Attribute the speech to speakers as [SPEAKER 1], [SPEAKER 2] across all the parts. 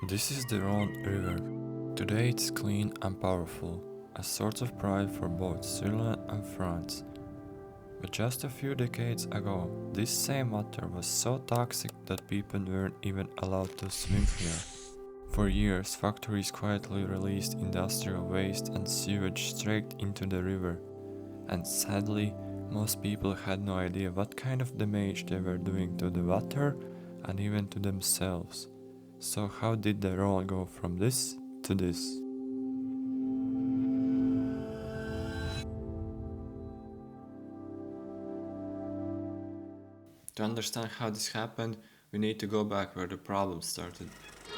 [SPEAKER 1] This is the Rhône River. Today it's clean and powerful, a source of pride for both Switzerland and France. But just a few decades ago, this same water was so toxic that people weren't even allowed to swim here. For years, factories quietly released industrial waste and sewage straight into the river, and sadly, most people had no idea what kind of damage they were doing to the water and even to themselves. So how did the Rhône go from this to this? To understand how this happened, we need to go back where the problem started.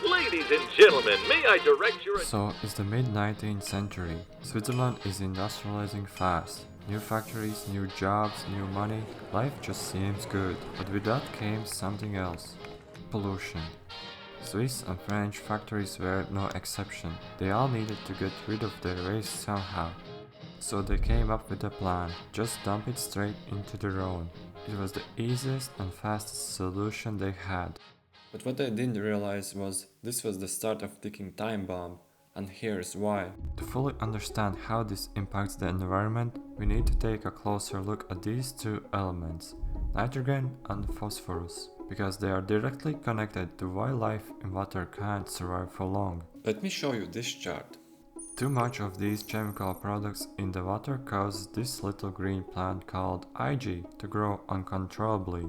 [SPEAKER 2] Ladies and gentlemen, may I direct your
[SPEAKER 1] So, it's the mid 19th century. Switzerland is industrializing fast. New factories, new jobs, new money. Life just seems good. But with that came something else: pollution. Swiss and French factories were no exception. They all needed to get rid of their waste somehow. So they came up with a plan: just dump it straight into the Rhône. It was the easiest and fastest solution they had. But what they didn't realize was this was the start of ticking time bomb, and here's why. To fully understand how this impacts the environment, we need to take a closer look at these two elements, nitrogen and phosphorus, because they are directly connected to why life in water can't survive for long. Let me show you this chart. Too much of these chemical products in the water causes this little green plant called algae to grow uncontrollably.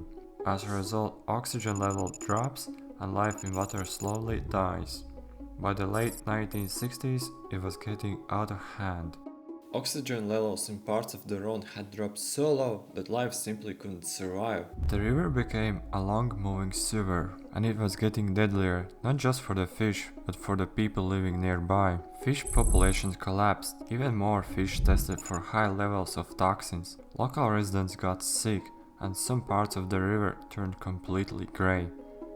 [SPEAKER 1] As a result, oxygen level drops and life in water slowly dies. By the late 1960s, it was getting out of hand. Oxygen levels in parts of the Rhône had dropped so low that life simply couldn't survive. The river became a long-moving sewer, and it was getting deadlier, not just for the fish, but for the people living nearby. Fish populations collapsed, even more fish tested for high levels of toxins. Local residents got sick, and some parts of the river turned completely grey.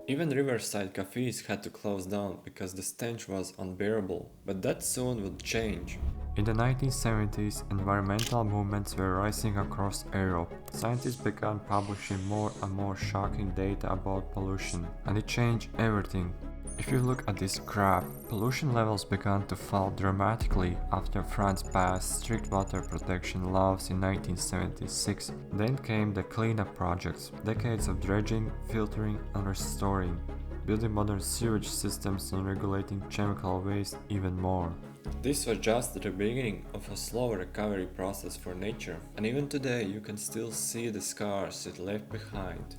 [SPEAKER 1] Even riverside cafes had to close down because the stench was unbearable, but that soon would change. In the 1970s, environmental movements were rising across Europe. Scientists began publishing more and more shocking data about pollution, and it changed everything. If you look at this graph, pollution levels began to fall dramatically after France passed strict water protection laws in 1976. Then came the cleanup projects, decades of dredging, filtering and restoring, building modern sewage systems and regulating chemical waste even more. This was just the beginning of a slow recovery process for nature, and even today you can still see the scars it left behind.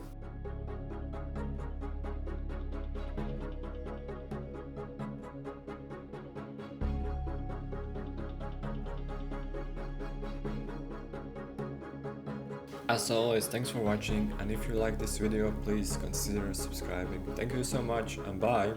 [SPEAKER 1] As always, thanks for watching, and if you like this video, please consider subscribing. Thank you so much, and bye!